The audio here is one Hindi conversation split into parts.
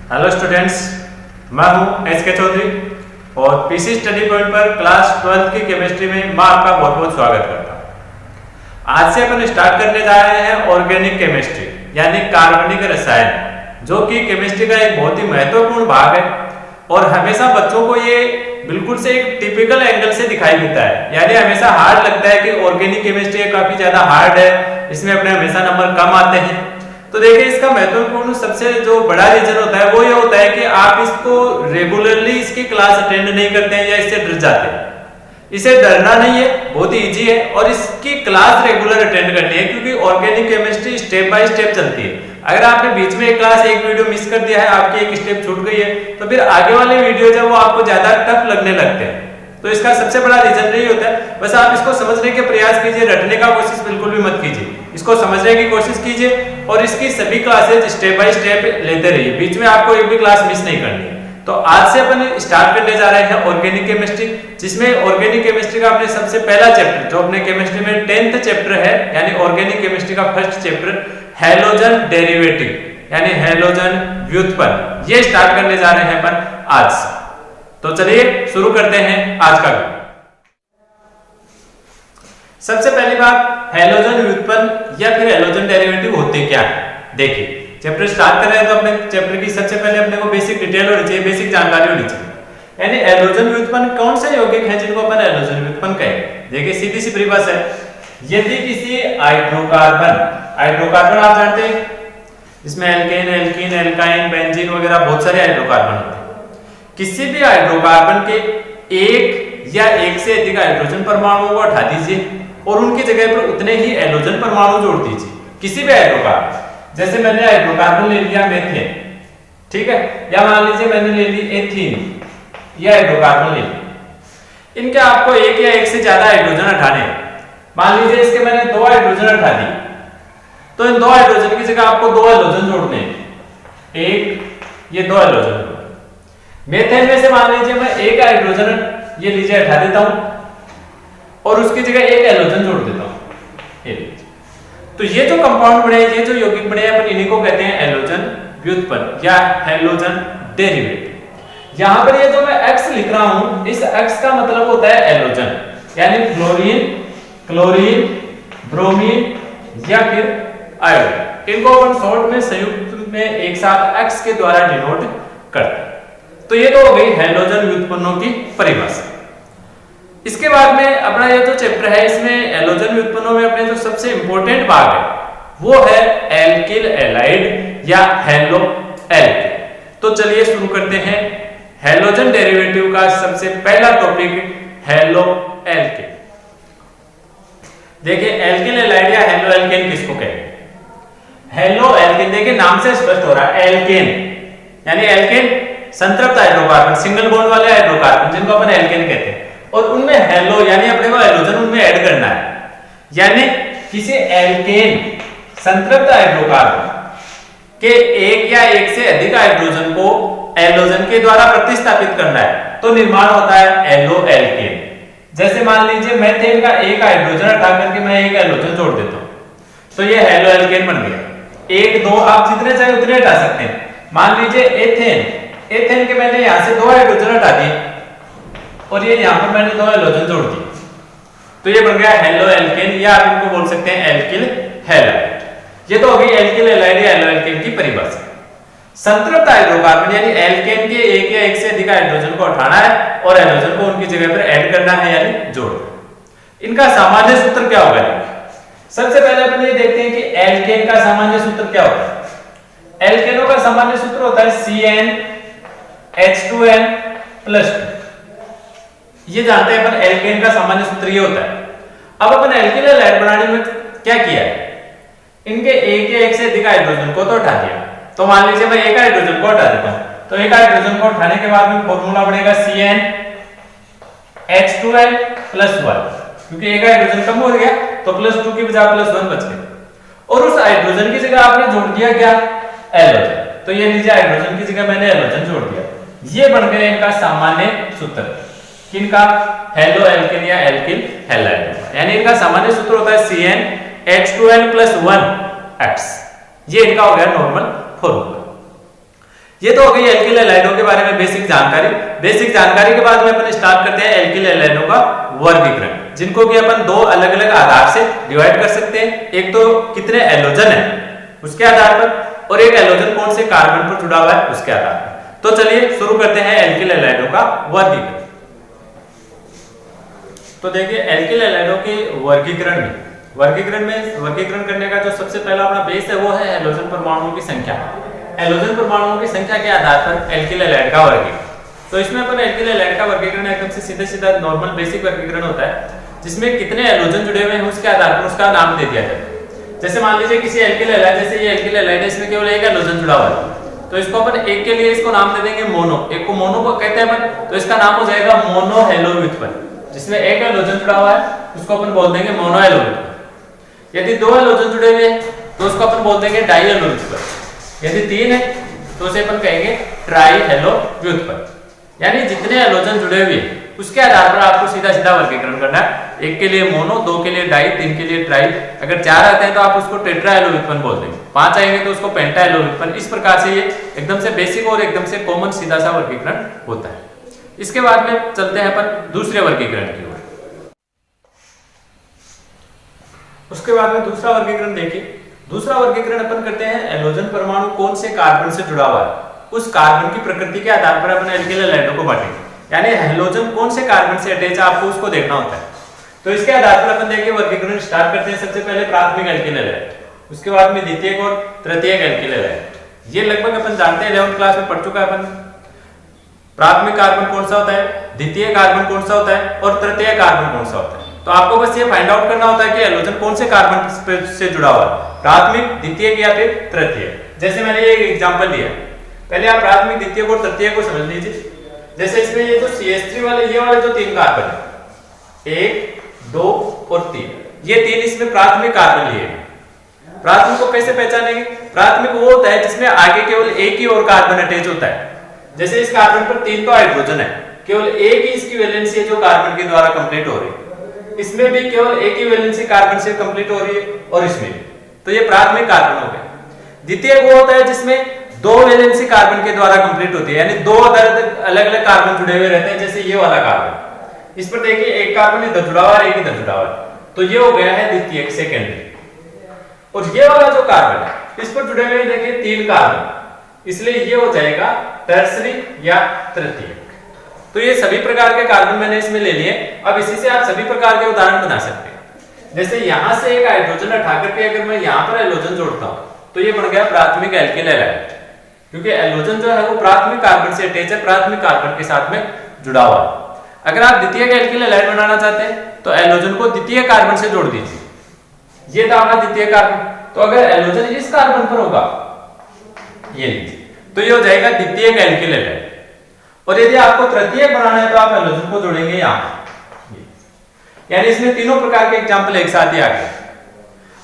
हेलो स्टूडेंट्स, मैं हूं एस.के. चौधरी और पीसी स्टडी पॉइंट पर क्लास 12 की केमिस्ट्री में मैं आपका बहुत बहुत स्वागत करता हूं। आज से अपन स्टार्ट करने जा रहे हैं ऑर्गेनिक केमिस्ट्री यानी कार्बनिक रसायन, जो कि केमिस्ट्री का एक बहुत ही महत्वपूर्ण भाग है और हमेशा बच्चों को ये बिल्कुल से एक टिपिकल एंगल से दिखाई देता है, यानी हमेशा हार्ड लगता है कि ऑर्गेनिक केमिस्ट्री काफी ज्यादा हार्ड है, इसमें अपने हमेशा नंबर कम आते हैं। तो देखिए, इसका महत्वपूर्ण सबसे जो बड़ा रीजन होता है वो ये होता है कि आप इसको रेगुलरली इसकी क्लास अटेंड नहीं करते हैं या इससे डर जाते हैं। इसे डरना नहीं है, बहुत ही इजी है और इसकी क्लास रेगुलर अटेंड करनी है, क्योंकि organic chemistry step by step चलती है। अगर आपने बीच में एक क्लास एक वीडियो मिस कर दिया है, आपकी एक स्टेप छूट गई है, तो फिर आगे वाले वीडियो जब वो आपको ज्यादा टफ लगने लगते हैं। तो इसका सबसे बड़ा रीजन यही होता है। बस आप इसको समझने के प्रयास कीजिए, रटने का कोशिश बिल्कुल भी मत कीजिए, इसको समझने की कोशिश कीजिए और इसकी सभी क्लासेज स्टेप बाय स्टेप लेते रहिए, बीच में आपको एक भी क्लास मिस नहीं करनी है। तो आज से अपन स्टार्ट करने जा रहे हैं ऑर्गेनिक केमिस्ट्री, जिसमें ऑर्गेनिक केमिस्ट्री का अपने सबसे पहला चैप्टर, जो अपने केमिस्ट्री में 10th चैप्टर है, यानी ऑर्गेनिक केमिस्ट्री का फर्स्ट चैप्टर हैलोजन डेरिवेटिव यानी हैलोजन व्युत्पन्न, ये स्टार्ट करने जा रहे हैं अपन आज से। तो चलिए शुरू करते हैं आज का वीडियो। सबसे पहली बात, हैलोजन व्युत्पन्न या फिर हैलोजन डेरिवेटिव होते क्या है। देखिए, चैप्टर स्टार्ट कर रहे हैं तो अपने चैप्टर की सबसे पहले अपने को बेसिक डिटेल होनी चाहिए, बेसिक जानकारी होनी चाहिए। यानी हैलोजन व्युत्पन्न कौन से यौगिक हैं जिनको अपन हैलोजन व्युत्पन्न कहेंगे। देखिए, सीधी सी परिभाषा है, यदि किसी हाइड्रोकार्बन आप जानते हैं, इसमें एल्केन, एल्कीन, एल्काइन, बेंजीन वगैरह बहुत सारे हाइड्रोकार्बन होते हैं। किसी भी हाइड्रोकार्बन के एक या एक से अधिक हाइड्रोजन परमाणुओं को हटा दीजिए और उनकी जगह पर उतने ही हैलोजन परमाणु जोड़ दीजिए। किसी भी हाइड्रोकार्बन, जैसे मैंने हाइड्रोकार्बन ले लिया मेथेन, ठीक है, या मान लीजिए मैंने ले ली एथीन, यह हाइड्रोकार्बन ले लिया। इनके आपको एक या एक से ज्यादा हाइड्रोजन हटाने, मान लीजिए इसके मैंने 2 हाइड्रोजन हटा दी, तो इन 2 हाइड्रोजन की जगह आपको 2 हाइड्रोजन जोड़ने हैं। एक, ये 2 हाइड्रोजन। मेथेन में से मान लीजिए मैं एक हाइड्रोजन ये लीजिए हटा देता हूं और उसकी जगह एक हाइड्रोजन जोड़ देता हूं। तो ये जो कंपाउंड बने, ये जो यौगिक बने, अपन इन्हीं को कहते हैं हैलोजन व्युत्पन्न या हैलोजन डेरिवेटिव। यहां पर ये जो मैं X लिख रहा हूं, इस X का मतलब होता है हैलोजन, यानी फ्लोरीन, क्लोरीन, ब्रोमीन या फिर आयोडीन। इनको अपन शॉर्ट में संयुक्त में एक साथ X के द्वारा डिनोट करते हैं। तो ये तो हो गई हैलोजन व्युत्पन्नों की परिभाषा। इसके बाद में अपना ये जो चैप्टर है, इसमें हैलोजन व्युत्पन्नों में अपने जो सबसे इंपॉर्टेंट भाग है वो है एल्किल हैलाइड या हैलो एल्किल। तो चलिए शुरू करते हैं हैलोजन डेरिवेटिव का सबसे पहला टॉपिक, हैलो एल्किल। देखिए, एल्किल हैलाइड या हैलो एल्केन किसको कहते हैं। हैलो एल्केन, देखिए नाम से स्पष्ट हो रहा है, एल्केन यानी एल्केन संतृप्त हाइड्रोकार्बन, सिंगल बॉन्ड वाले हाइड्रोकार्बन जिनको अपन एल्केन कहते हैं, और उनमें हैलो यानी अपने को हाइड्रोजन उनमें ऐड करना है। यानी किसी एल्केन संतृप्त हाइड्रोकार्बन के एक या एक से अधिक हाइड्रोजन को हैलोजन के द्वारा प्रतिस्थापित करना है, तो निर्माण होता है हैलो एल्केन। जैसे मान लीजिए मेथेन का एक हाइड्रोजन हटा करके मैं एक हाइड्रोजन जोड़ देता हूं, तो ये हैलो एल्केन बन गया। 1, 2 आप जितने चाहे उतने हटा सकते हैं। मान लीजिए एथेन के मैंने यहां से 2 हाइड्रोजन हटा दिए और ये यहां पर मैंने 2 हाइड्रोजन जोड़ दिए, तो ये बन गया हैलो एल्केन, या आप इनको बोल सकते हैं एल्किल हैलाइड। ये तो हो गई एल्किल हैलाइड या हैलो एल्केन की परिभाषा। संतृप्त हाइड्रोकार्बन यानी एल्केन के एक या एक से अधिक हाइड्रोजन को हटाना है और हाइड्रोजन को उनकी जगह पर ऐड करना है, यानी जोड़ना। इनका सामान्य सूत्र क्या होगा। सबसे पहले अपन ये देखते हैं कि एल्केन का सामान्य सूत्र क्या होता है। एल्केनों का सामान्य सूत्र होता है CnH2n+2। ये जानते हैं अपन, एल्केन का सामान्य सूत्र ये होता है। अब अपन एल्किल हैलाइड बनाने में क्या किया है, इनके एक या एक से अधिक हाइड्रोजन को तो हटा दिया। तो मान लीजिए मैं एक हाइड्रोजन को हटा देता हूं, तो एक हाइड्रोजन को हटाने के बाद में फॉर्मूला बनेगा CnH2n+1, क्योंकि एक हाइड्रोजन कम हो गया तो +2 की बजाय +1 बच गया, और उस हाइड्रोजन की जगह आपने जोड़ दिया क्या, हैलोजन। तो ये लीजिए हाइड्रोजन की जगह मैंने हैलोजन जोड़ दिया। ये बन गया इनका सामान्य सूत्र, किनका, हैलो एल्केन या एल्किल हैलाइड। यानी इनका सामान्य सूत्र होता है CnH2n+1X। ये इनका हो गया नॉर्मल फॉर्मूला। ये तो हो गई एल्किल हैलाइडों के बारे में बेसिक जानकारी। बेसिक जानकारी के बाद में अपन स्टार्ट करते हैं एल्किल हैलाइडों का वर्गीकरण, जिनको कि अपन दो अलग अलग आधार से डिवाइड कर सकते हैं। एक तो कितने एलोजन है उसके आधार पर, और एक एलोजन कौन से कार्बन पर जुड़ा हुआ है उसके आधार पर। तो चलिए शुरू करते हैं एल्किल हैलाइडों का वर्गीकरण। तो देखिए एल्किल हैलाइडों के वर्गीकरण करने का जो सबसे पहला अपना बेस है वो है एलोजन परमाणुओं की संख्या। एलोजन परमाणुओं की संख्या के आधार पर एल्किल हैलाइड का वर्गीकरण। तो इसमें अपन एल्किल हैलाइड का वर्गीकरण एकदम से सीधा नॉर्मल बेसिक वर्गीकरण होता है, जिसमें कितने एलोजन जुड़े हुए हैं उसके आधार पर उसका नाम दे दिया जाता है। जैसे मान लीजिए किसी एल्किल हैलाइड, जैसे ये एल्किल हैलाइड है, इसमें केवल एक एलोजन जुड़ा हुआ है, तो इसको अपन एक के लिए इसको नाम दे देंगे मोनो। एक को मोनो को कहते हैं अपन, तो इसका नाम हो जाएगा मोनो हेलो व्युत्पन्न। जिसमें एक एलोजन जुड़ा हुआ है उसको अपन बोल देंगे मोनो हेलो व्युत्पन्न। यदि दो एलोजन जुड़े हुए हैं तो उसको अपन बोल देंगे डाई हेलो व्युत्पन्न। यदि तीन है तो उसे अपन कहेंगे ट्राई हेलो व्युत्पन्न। यानी जितने एलोजन जुड़े हुए हैं उसके आधार पर आपको सीधा वर्गीकरण करना है। एक के लिए मोनो, दो के लिए डाई, तीन के लिए ट्राई। अगर चार आते हैं तो आप उसको टेट्रा हेलो व्युत्पन्न बोल देंगे, पांच आएंगे तो उसको पेंटा हेलो व्युत्पन्न। इस प्रकार से ये एकदम से बेसिक और एकदम से कॉमन सीधा सा वर्गीकरण होता है। इसके बाद में चलते हैं अपन दूसरे वर्गीकरण की ओर। उसके बाद में दूसरा वर्गीकरण देखिए। दूसरा वर्गीकरण अपन करते हैं एलोजन परमाणु कौन से कार्बन से जुड़ा हुआ है उस कार्बन की प्रकृति के आधार पर अपन एल्किल हैलाइडों को बांटेंगे। यानी हेलोजन कौन से कार्बन से अटैच है आपको उसको देखना होता है। तो इसके आधार पर अपन देखिए वर्गीकरण स्टार्ट करते हैं। सबसे पहले प्राथमिक एल्किल हैलाइड, उसके बाद में द्वितीयक और तृतीयक एल्किल हैलाइड। ये लगभग अपन जानते हैं, 11th क्लास में पढ़ चुका है अपन। प्राथमिक कार्बन कौन सा होता है, द्वितीय कार्बन कौन सा होता है और तृतीय कार्बन कौन सा होता है। तो आपको बस ये फाइंड आउट करना होता है कि एलोजन कौन से कार्बन से जुड़ा हुआ है, प्राथमिक, द्वितीयक या फिर तृतीय। जैसे मैंने ये एग्जांपल दिया, पहले आप प्राथमिक, द्वितीयक और तृतीयक को समझ लीजिए। जैसे इसमें ये जो CH3 वाले ये वाले जो तीन कार्बन है, 1, 2 और 3, ये तीन इसमें प्राथमिक कार्बन लिए हैं। प्राथमिक को कैसे पहचानेंगे? प्राथमिक वो होता है जिसमें आगे केवल एक ही और कार्बन अटैच होता है। जैसे इस कार्बन पर 3 तो हाइड्रोजन है, केवल एक ही इसकी वैलेंसी है जो कार्बन के द्वारा कंप्लीट हो रही है। इसमें भी केवल एक ही वैलेंसी कार्बन से कंप्लीट हो रही है और इसमें भी। तो ये प्राथमिक कार्बन हो गए। द्वितीय वो होता है जिसमें दो वैलेंसी कार्बन के द्वारा कंप्लीट होती है, यानी दो अलग अलग कार्बन जुड़े हुए रहते हैं। जैसे ये वाला कार्बन, इस पर देखिए एक कार्बन इधर जुड़ा हुआ है, एक इधर जुड़ा हुआ है, तो ये हो गया है द्वितीयक, सेकेंडरी। और ये वाला जो कार्बन है इस पर जुड़े हुए देखिए 3 कार्बन, इसलिए ये हो जाएगा टर्सरी या तृतीयक। तो ये सभी प्रकार के कार्बन मैंने इसमें ले लिए। अब इसी से आप सभी प्रकार के उदाहरण बना सकते हैं। जैसे यहां से एक हाइड्रोजन उठा करके अगर मैं यहां पर एलोजन जोड़ता हूं तो ये बन गया प्राथमिक एल्किल हैलाइड, क्योंकि एलोजन जो है वो प्राथमिक कार्बन से अटैच है, प्राथमिक कार्बन के साथ में जुड़ा हुआ है। अगर आप द्वितीयक एल्किल हैलाइड बनाना चाहते हैं तो एलोजन को द्वितीय कार्बन से जोड़ दीजिए। ये था अपना द्वितीय कार्बन। तो अगर एलोजन इस कार्बन पर होगा, ये लीजिए, तो ये हो जाएगा द्वितीयक एल्किल हैलाइड। और यदि आपको तृतीयक बनाना है तो आप एलोजन को जोड़ेंगे यहां। यानी इसमें तीनों प्रकार के एग्जांपल एक साथ ही आ गए।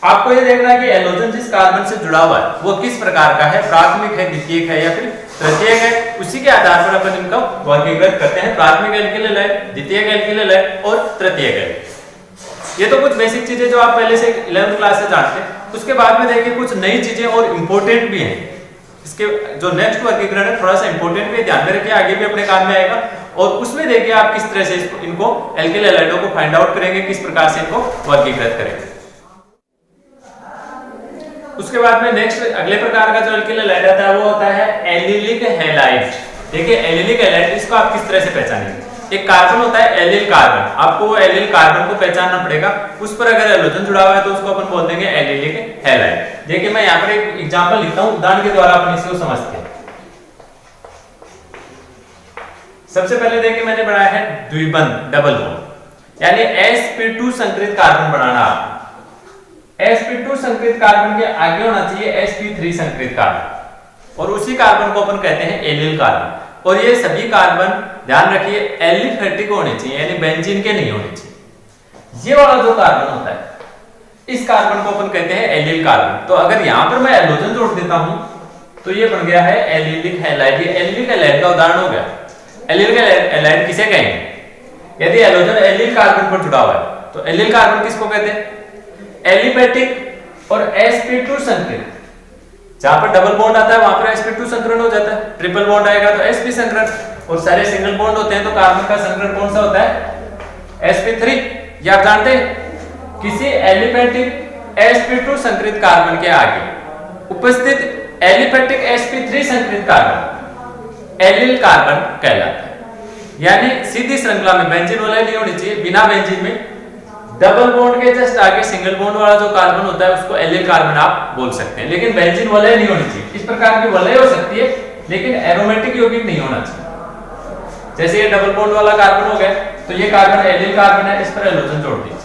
आपको ये देखना है कि एलोजन जिस कार्बन से जुड़ा हुआ है वो किस प्रकार का है, प्राथमिक है, द्वितीयक है या फिर तृतीयक है। उसी के आधार पर अपन इनका वर्गीकृत करते हैं, प्राथमिक एल्किल हैलाइड, द्वितीयक एल्किल हैलाइड और तृतीयक हैलाइड। ये तो कुछ बेसिक चीजें जो आप पहले से 11th क्लास से जानते हैं। उसके बाद में देखिए कुछ नई चीजें और इंपॉर्टेंट भी हैं। इसके जो नेक्स्ट वर्गीकरण है थोड़ा सा इंपॉर्टेंट भी, ध्यान में रखिए, आगे भी अपने काम में आएगा। और उसमें देखिए आप किस तरह से इनको एल्किल हैलाइडों को फाइंड आउट करेंगे, किस प्रकार से इनको वर्गीकृत करेंगे। उसके बाद में नेक्स्ट अगले प्रकार का जो एल्किल हैलाइड आता है वो होता है एलिलिक हैलाइड। देखिए एलिलिक हैलाइड, इसको आप किस तरह से पहचानेंगे? एक कार्बन होता है एलिल कार्बन, आपको वो एलिल कार्बन को पहचानना पड़ेगा। उस पर अगर एलोजन जुड़ा हुआ है तो उसको अपन बोल देंगे एलिलिक हैलाइड। देखिए मैं यहाँ पर एक एग्जांपल लिखता हूँ, उदाहरण के द्वारा अपन इसको समझते हैं। सबसे पहले देखिए मैंने बनाया है द्विबंध, डबल बॉन्ड, यानी sp2 संकरित कार्बन बनाना आपको। sp2 संकरित कार्बन के आगे होना चाहिए sp3 संकरित कार्बन, और उसी कार्बन को अपन कहते हैं एलिल कार्बन। और ये सभी कार्बन ध्यान रखिए एलिफेटिक होने चाहिए, यानी बेंजीन के नहीं होने चाहिए। ये वाला जो कार्बन होता है इस कार्बन को अपन कहते हैं एलिल कार्बन। तो अगर यहां पर मैं एलोजन जोड़ देता हूं तो ये बन गया है एलिलिक हैलाइड। ये एलिलिक हैलाइड का उदाहरण हो गया। एलिलिक हैलाइड किसे कहेंगे? यदि एलोजन एलिल कार्बन पर जुड़ा हुआ है तो एलिल कार्बन किसको कहते हैं? एलिफेटिक और sp2 संकरित, जहां पर डबल बॉन्ड आता है वहां पर sp2 संकरण हो जाता है, ट्रिपल बॉन्ड आएगा तो sp संकरण, और सारे सिंगल बॉन्ड होते हैं तो कार्बन का संकरण कौन सा होता है, sp3। ये आप जानते हैं किसी एलिफेटिक sp2 संकरित कार्बन के आगे उपस्थित एलिफेटिक sp3 संकरित कार्बन एलिल कार्बन कहलाता है। यानी सीधी श्रृंखला में बेंजीन वाला नहीं होनी चाहिए, बिना बेंजीन में डबल बॉन्ड के जस्ट आगे सिंगल बॉन्ड वाला जो कार्बन होता है उसको एलिल कार्बन आप बोल सकते हैं, लेकिन बेंजीन वलय नहीं होनी चाहिए। इस प्रकार की वलय हो सकती है लेकिन एरोमेटिक यौगिक नहीं होना चाहिए। जैसे ये डबल बॉन्ड वाला कार्बन हो गया तो ये कार्बन एलिल कार्बन है, इस पर हैलोजन जोड़ दीजिए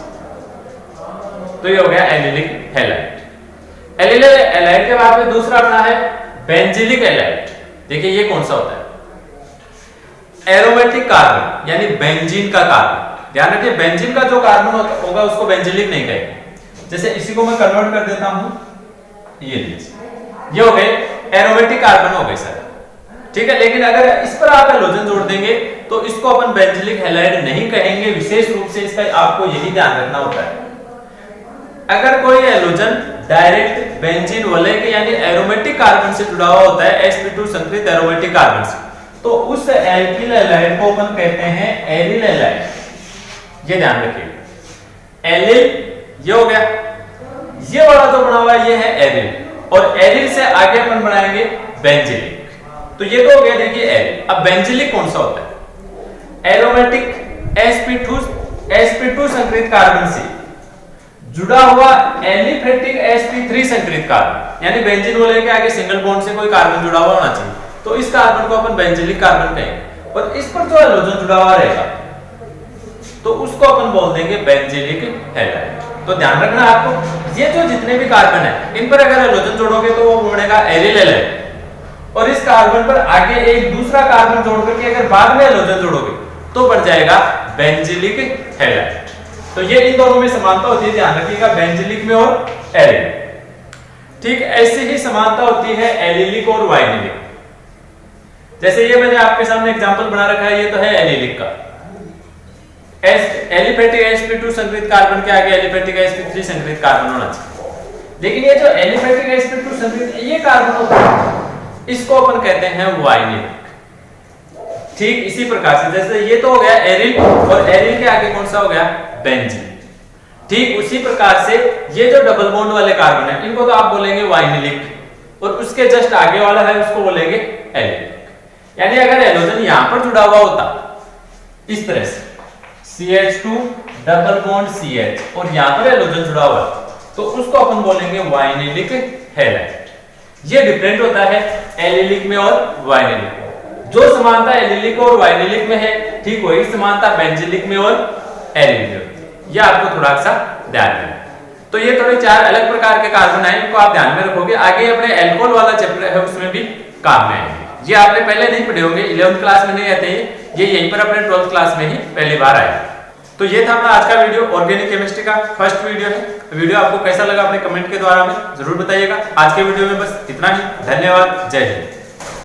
तो ये हो गया एलिलिक हैलाइड। एलिल हैलाइड के बाद में दूसरा अपना है बेंजिलिक हैलाइड। देखिए ये कौन सा होता है, एरोमेटिक कार्बन यानी बेंजीन का कार्बन। ध्यान रखिए बेंजीन का जो कार्बन होगा उसको बेंजिलिक नहीं कहेंगे। जैसे इसी को मैं कन्वर्ट कर देता हूं, ये लीजिए, ये हो गए एरोमेटिक कार्बन हो गए सर, ठीक है। लेकिन अगर इस पर आप हैलोजन जोड़ देंगे तो इसको अपन बेंजिलिक हैलाइड नहीं कहेंगे। विशेष रूप से इसका आपको यही ध्यान रखना होता है, अगर कोई हैलोजन डायरेक्ट बेंजीन वलय के यानी एरोमेटिक कार्बन से जुड़ा हुआ होता है, sp2 संकरित एरोमेटिक कार्बन से, तो उस एल्किल हैलाइड को अपन कहते हैं एलिल हैलाइड। ये ध्यान रखिए एलिल ये हो गया, ये वाला जो बना हुआ है ये है एरिल, और एरिल से आगे अपन बनाएंगे बेंजिलिक। तो ये तो हो गया देखिए एरिल। अब बेंजिलिक कौन सा होता है, एरोमेटिक sp2 संकरित कार्बन से जुड़ा हुआ एलिफेटिक sp3 संकरित कार्बन, यानी बेंजीन वाले के आगे सिंगल बॉन्ड से कोई कार्बन जुड़ा हुआ होना चाहिए, तो इस कार्बन को अपन बेंजिलिक कार्बन कहेंगे। और इस पर जो हैलोजन जुड़ा हुआ रहेगा तो उसको अपन बोल देंगे बेंजिलिक हैलाइड। तो ध्यान रखना आपको, ये जो जितने भी कार्बन है इन पर अगर हैलोजन जोड़ोगे तो वो बनेगा एरिल हैलाइड, और इस कार्बन पर आगे एक दूसरा कार्बन जोड़ करके अगर बाद में हैलोजन जोड़ोगे तो बन जाएगा बेंजिलिक हैलाइड। तो ये इन दोनों में समानता होती है, ध्यान रखिएगा, बेंजिलिक में और एरिल। ठीक ऐसी ही समानता होती है एलिलिक और वाइनिलिक। जैसे ये मैंने आपके सामने एग्जांपल बना रखा है, ये तो है एलिलिक का, एलिफेटिक sp2 संकरित कार्बन के आगे एलिफेटिक sp3 संकरित कार्बन होना चाहिए। लेकिन ये जो एलिफेटिक sp2 संकरित ये कार्बन होता है इसको अपन कहते हैं वाइनिलिक। ठीक इसी प्रकार से जैसे ये तो हो गया एरिल, और एरिल के आगे कौन सा हो गया, बेंजीन। ठीक उसी प्रकार से ये जो डबल बॉन्ड वाले कार्बन है इनको तो आप बोलेंगे वाइनिलिक, और उसके जस्ट आगे वाला है उसको बोलेंगे एलिलिक। यानी अगर हैलोजन यहां पर जुड़ा हुआ होता इस तरह से CH2 डबल बॉन्ड CH और यहां पर हैलोजन जुड़ा हुआ तो उसको अपन बोलेंगे वाइनिलिक हैलाइड। ये डिफरेंट होता है एलिलिक में और वाइनिलिक में। जो समानता एलिलिक और वाइनिलिक में है ठीक वही समानता बेंजिलिक में और एरिल में। ये आपको थोड़ा सा ध्यान रखना। तो ये थोड़े 4 अलग प्रकार के कार्बन है, इनको आप ध्यान में रखोगे, आगे अपने अल्कोहल वाला चैप्टर है उसमें भी काम में आएंगे। ये आपने पहले नहीं पढ़े होंगे, 11th क्लास में नहीं आते हैं, ये यहीं पर अपने 12th क्लास में ही पहली बार आए। तो ये था अपना आज का वीडियो, ऑर्गेनिक केमिस्ट्री का फर्स्ट वीडियो है। वीडियो आपको कैसा लगा अपने कमेंट के द्वारा में जरूर बताइएगा। आज के वीडियो में बस इतना ही। धन्यवाद, जय हिंद।